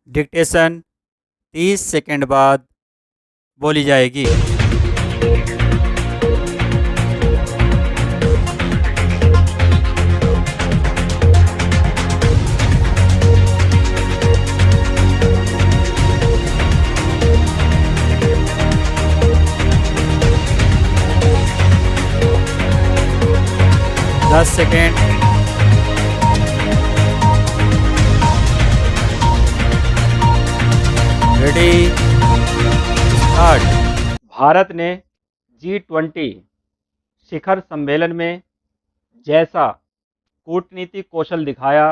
Dictation 30 second बाद बोली जाएगी। 10 सेकंड। Ready, start. भारत ने G20 शिखर सम्मेलन में जैसा कूटनीतिक कौशल दिखाया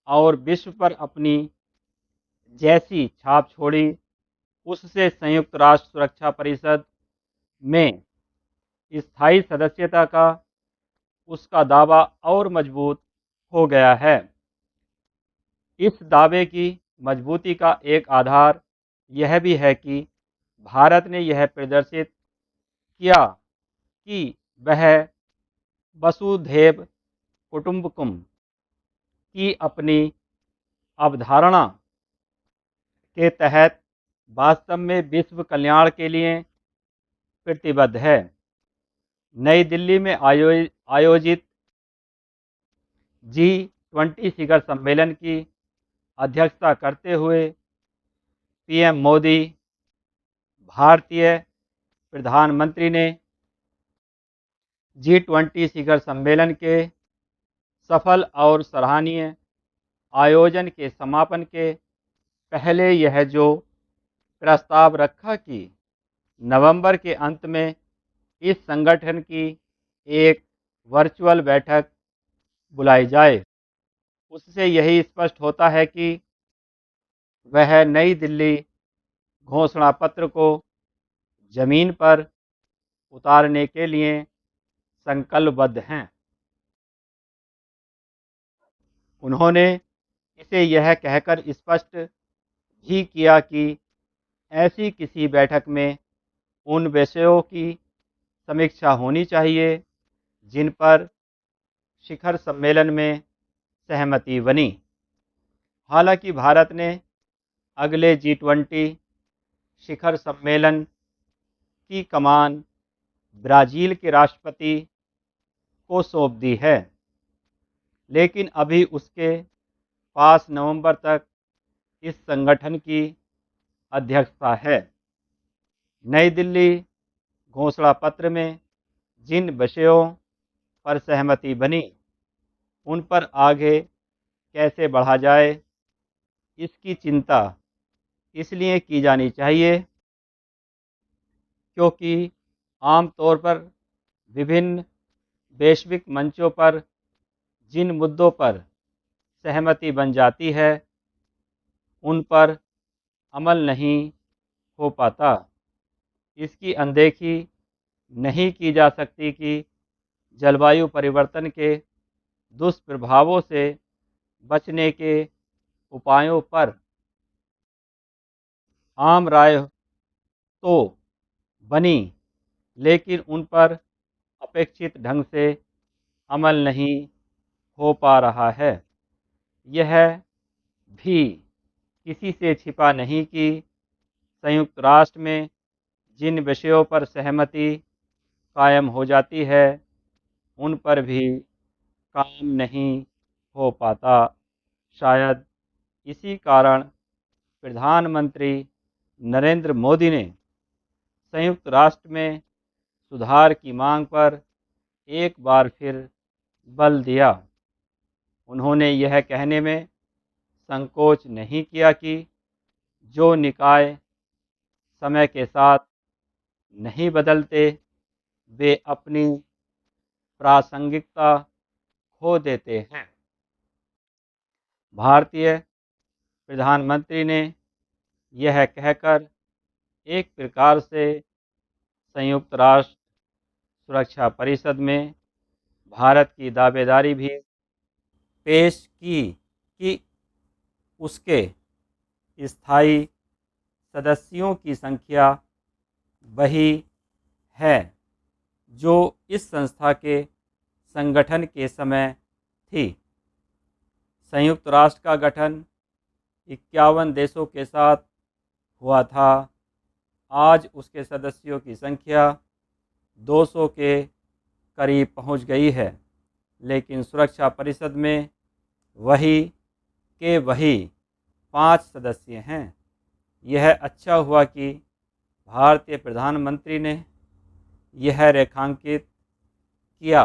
और विश्व पर अपनी जैसी छाप छोड़ी, उससे संयुक्त राष्ट्र सुरक्षा परिषद में स्थायी सदस्यता का उसका दावा और मजबूत हो गया है। इस दावे की मजबूती का एक आधार यह भी है कि भारत ने यह प्रदर्शित किया कि वह वसुधैव कुटुंबकम की अपनी अवधारणा के तहत वास्तव में विश्व कल्याण के लिए प्रतिबद्ध है। नई दिल्ली में आयोजित G20 शिखर सम्मेलन की अध्यक्षता करते हुए पीएम मोदी, भारतीय प्रधानमंत्री ने G20 शिखर सम्मेलन के सफल और सराहनीय आयोजन के समापन के पहले यह जो प्रस्ताव रखा कि नवंबर के अंत में इस संगठन की एक वर्चुअल बैठक बुलाई जाए। उससे यही स्पष्ट होता है कि वह नई दिल्ली घोषणा पत्र को जमीन पर उतारने के लिए संकल्पबद्ध हैं। उन्होंने इसे यह कहकर स्पष्ट भी किया कि ऐसी किसी बैठक में उन विषयों की समीक्षा होनी चाहिए जिन पर शिखर सम्मेलन में सहमति बनी। हालांकि भारत ने अगले G20 शिखर सम्मेलन की कमान ब्राज़ील के राष्ट्रपति को सौंप दी है, लेकिन अभी उसके पास नवंबर तक इस संगठन की अध्यक्षता है। नई दिल्ली घोषणा पत्र में जिन विषयों पर सहमति बनी, उन पर आगे कैसे बढ़ा जाए, इसकी चिंता इसलिए की जानी चाहिए क्योंकि आमतौर पर विभिन्न वैश्विक मंचों पर जिन मुद्दों पर सहमति बन जाती है, उन पर अमल नहीं हो पाता। इसकी अनदेखी नहीं की जा सकती कि जलवायु परिवर्तन के दुष्प्रभावों से बचने के उपायों पर आम राय तो बनी, लेकिन उन पर अपेक्षित ढंग से अमल नहीं हो पा रहा है। यह भी किसी से छिपा नहीं कि संयुक्त राष्ट्र में जिन विषयों पर सहमति कायम हो जाती है, उन पर भी काम नहीं हो पाता। शायद इसी कारण प्रधानमंत्री नरेंद्र मोदी ने संयुक्त राष्ट्र में सुधार की मांग पर एक बार फिर बल दिया। उन्होंने यह कहने में संकोच नहीं किया कि जो निकाय समय के साथ नहीं बदलते, वे अपनी प्रासंगिकता खो देते हैं। भारतीय प्रधानमंत्री ने यह कहकर एक प्रकार से संयुक्त राष्ट्र सुरक्षा परिषद में भारत की दावेदारी भी पेश की कि उसके स्थायी सदस्यों की संख्या वही है जो इस संस्था के संगठन के समय थी। संयुक्त राष्ट्र का गठन 51 देशों के साथ हुआ था। आज उसके सदस्यों की संख्या 200 के करीब पहुंच गई है, लेकिन सुरक्षा परिषद में वही 5 सदस्य हैं। यह अच्छा हुआ कि भारतीय प्रधानमंत्री ने यह रेखांकित किया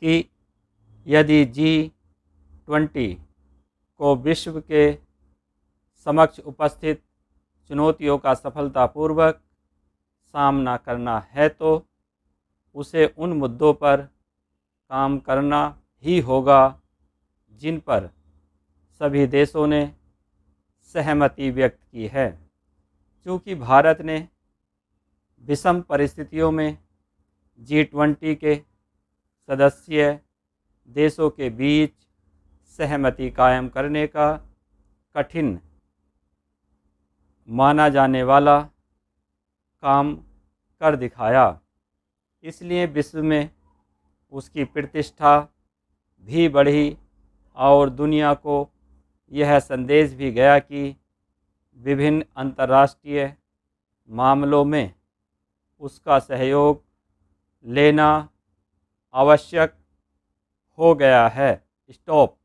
कि यदि G20 को विश्व के समक्ष उपस्थित चुनौतियों का सफलतापूर्वक सामना करना है तो उसे उन मुद्दों पर काम करना ही होगा जिन पर सभी देशों ने सहमति व्यक्त की है। चूँकि भारत ने विषम परिस्थितियों में G20 के सदस्य देशों के बीच सहमति कायम करने का कठिन माना जाने वाला काम कर दिखाया, इसलिए विश्व में उसकी प्रतिष्ठा भी बढ़ी और दुनिया को यह संदेश भी गया कि विभिन्न अंतर्राष्ट्रीय मामलों में उसका सहयोग लेना आवश्यक हो गया है। स्टॉप।